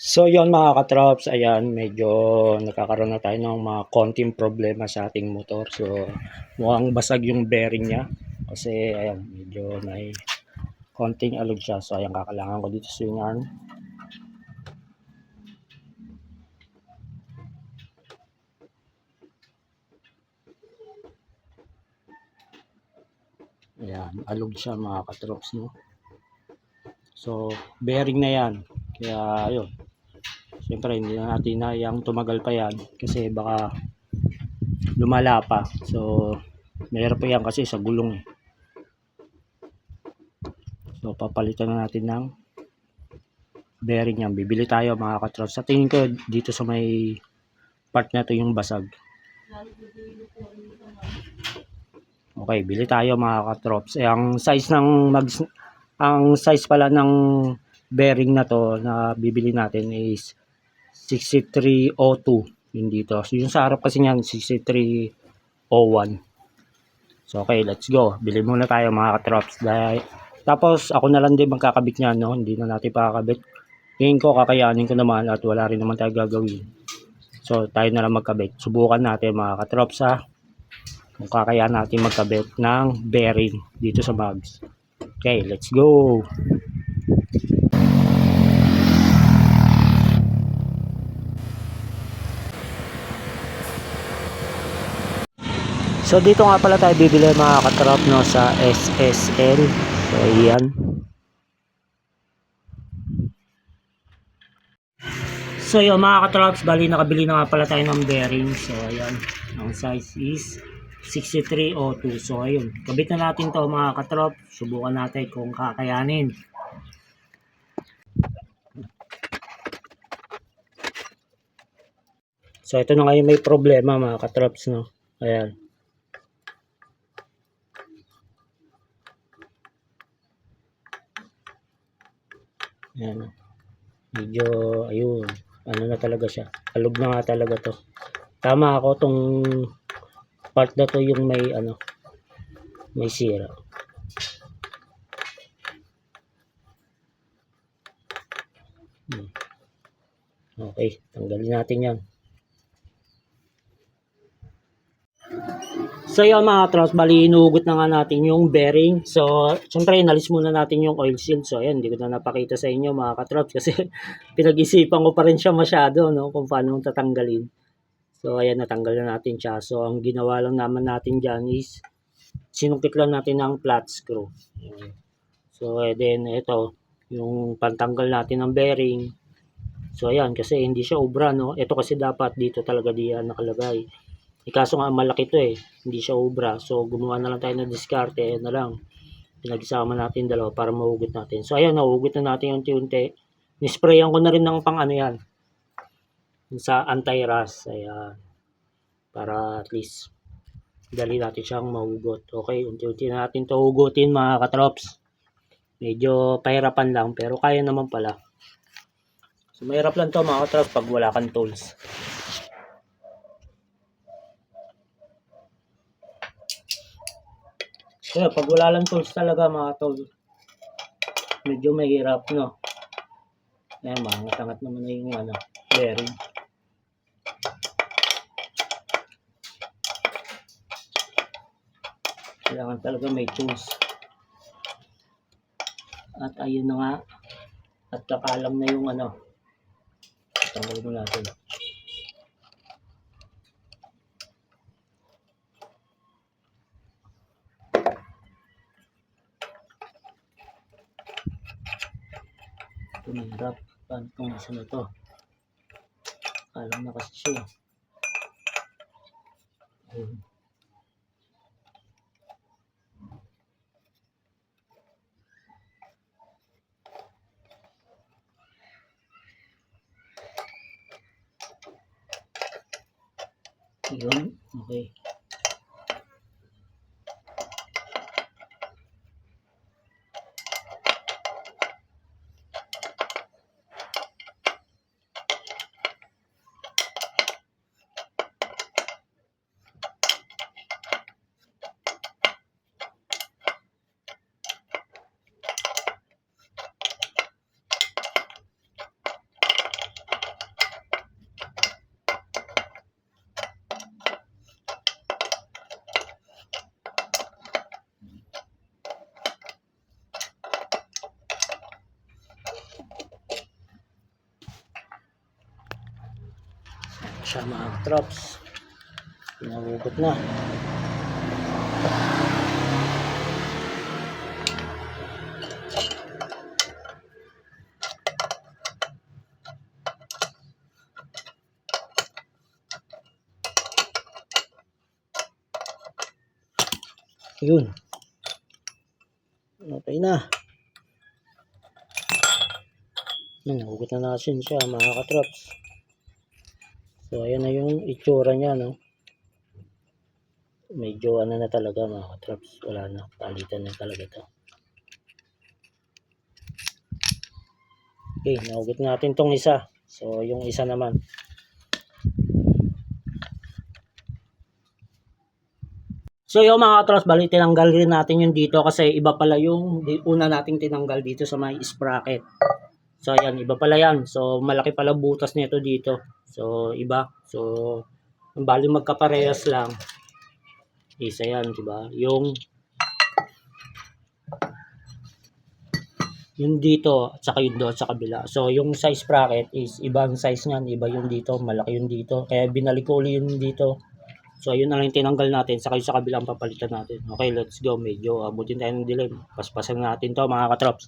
So yon mga katrops, ayan medyo nagkakaroon na tayo ng mga konting problema sa ating motor. So mukhang basag yung bearing niya kasi ayan medyo may konting alog siya. So ayan kakalangan ko dito swingan. Ayan, alog siya mga katrops, no. So bearing na yan. Kaya ayun. Siyempre hindi na natin hayang tumagal pa yan kasi baka lumala pa. So mahirap pa yan kasi sa gulong eh. So papalitan na natin ng bearing yan. Bibili tayo mga katrops. Sa tingin ko dito sa may part na to yung basag. Okay, bili tayo mga katrops. Ang size pala ng bearing na to na bibili natin is 6302 yun dito. So yung sa harap kasi niyan 6301. So okay, let's go. Bili muna tayo mga katrops. Tapos ako na lang din magkakabit niyan, no. Hindi na natin pakakabit. Tingin ko kakayanin ko naman at wala rin naman tayo gagawin. So tayo na lang magkabit. Subukan natin mga katrops ha. Kung kakayanin natin magkabit ng bearing dito sa mags. Okay, let's go. So dito nga pala tayo bibili mga katrop, no, sa SSL. So ayan. So yun mga katrops, bali nakabili na nga pala tayo ng bearing. So ayan, ang size is 6302. So ayun, kabit na natin to mga katrop. Subukan natin kung kakayanin. So ito na ngayon may problema mga katrops, no. Ayan. Ayan. Medyo ayun, ano na talaga siya. Alog na nga talaga to. Tama ako tong part na to yung may ano, may sira. Okay, tanggalin natin yan. So yun mga katrops, bali inuugot na nga natin yung bearing. So syempre inalis muna natin yung oil seal. So ayan, hindi ko na napakita sa inyo mga katrops kasi pinag-isipan ko pa rin siya masyado, no, kung paano tatanggalin. So ayan, natanggal na natin siya. So ang ginawa lang naman natin dyan is sinungkit lang natin ng flat screw. So then ito yung pantanggal natin ng bearing. So ayan, kasi hindi siya obra, no. Ito kasi dapat dito talaga diyan nakalagay. Kaso nga malaki to eh, hindi siya obra. So gumawa na lang tayo ng diskarte, ayan na lang. Pinagsama natin dalawa para mahugot natin. So ayan, nahugot na natin unti-unti. Nisprayan ko na rin ng pang ano yan, sa anti-rust. Ayan, para at least dali natin siyang mahugot. Okay, unti-unti na natin to hugutin mga katrops. Medyo pahirapan lang pero kaya naman pala. So mahirap lang to mga katrops pag wala kang tools. Kaya pag wala lang tools talaga mga tol, medyo mahirap, no. Ayan, mangat-angat naman na yung ano, bearing. Kailangan talaga may tools. At ayun na nga, at kakalang na yung ano, tanggalin mo natin. Ito mahirap. Paano itong isa na to? Kalang na kasi siya. Ayun. Ayun, okay. siya mga katrops. Nahugot na. Yun. Okay na. Nahugot na natin siya mga katrops. So ayan na yung itsura niya, no. Medyo ano na talaga mga katrops. Wala na. Palitan na talaga to. Okay, nahugot natin tong isa. So yung isa naman. So yung mga katrops, bali tinanggal rin natin yung dito kasi iba pala yung una nating tinanggal dito sa may sprocket. So ayan, iba pala yan. So malaki pala butas nito dito. So iba. So bali magkaparehas lang. Isa yan, diba? Yung dito at saka yung doon sa kabila. So yung size bracket is ibang size niyan, iba yung dito, malaki yung dito. Kaya binalik ko ulit yung dito. So ayun na lang tinanggal natin, saka yung sa kabilang papalitan natin. Okay, let's go. Medyo abutin tayo ng dilim. Paspasan natin to mga katrops.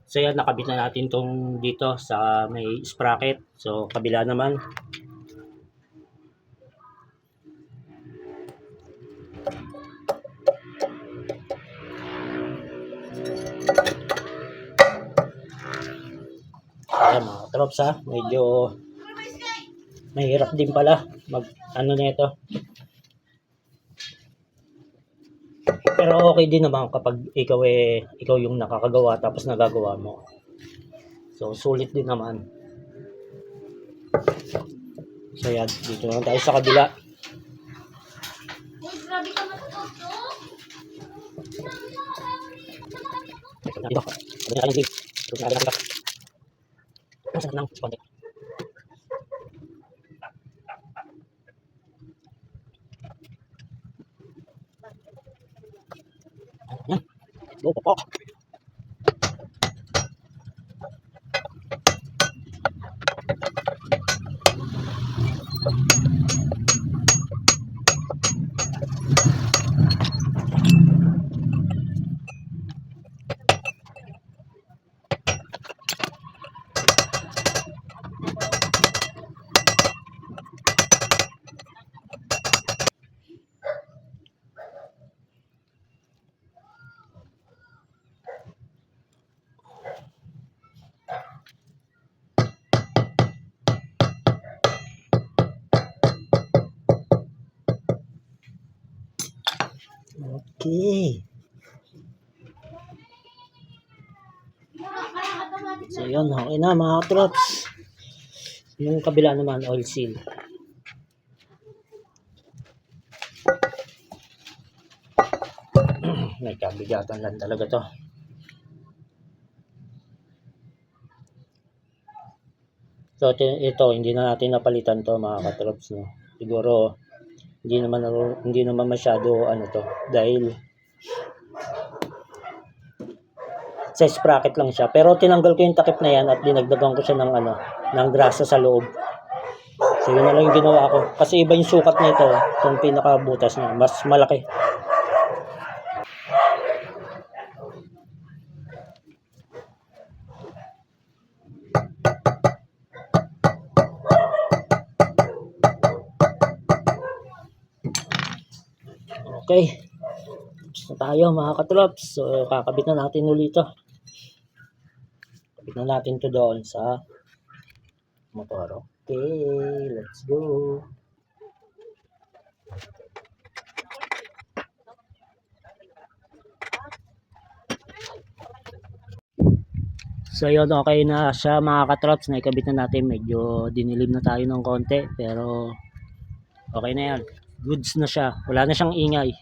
So yan, nakabit na natin tong dito sa may sprocket. So kabila naman. Ayan mga katrops ha, medyo mahirap din pala mag ano nito. Pero okay din naman kapag ikaw yung nakakagawa tapos nagagawa mo. So sulit din naman. So yan, dito naman tayo sa kabila. Dito. Masarap ng konti. Yan. Go po. Okay. So yun, okay na mga katrops. Yung kabila naman, oil seal. May kabigatan lang talaga to. So ito, hindi na natin napalitan to mga katrops, no. Siguro hindi naman masyado ano to dahil sa sprocket lang siya. Pero tinanggal ko yung takip na yan at dinagdagan ko siya ng ng grasa sa loob. So yun na lang yung ginawa ko. Kasi iba yung sukat nito, itong pinakabutas niya, mas malaki. Okay. Tapos na tayo mga katrops. So kakabit na natin ulit ito. Kabit na natin to doon sa motor. Okay, let's go. So yun, okay na siya mga katrops. Naikabit na natin. Medyo dinilim na tayo ng konti. Pero okay na yan. Goods na siya. Wala na siyang ingay.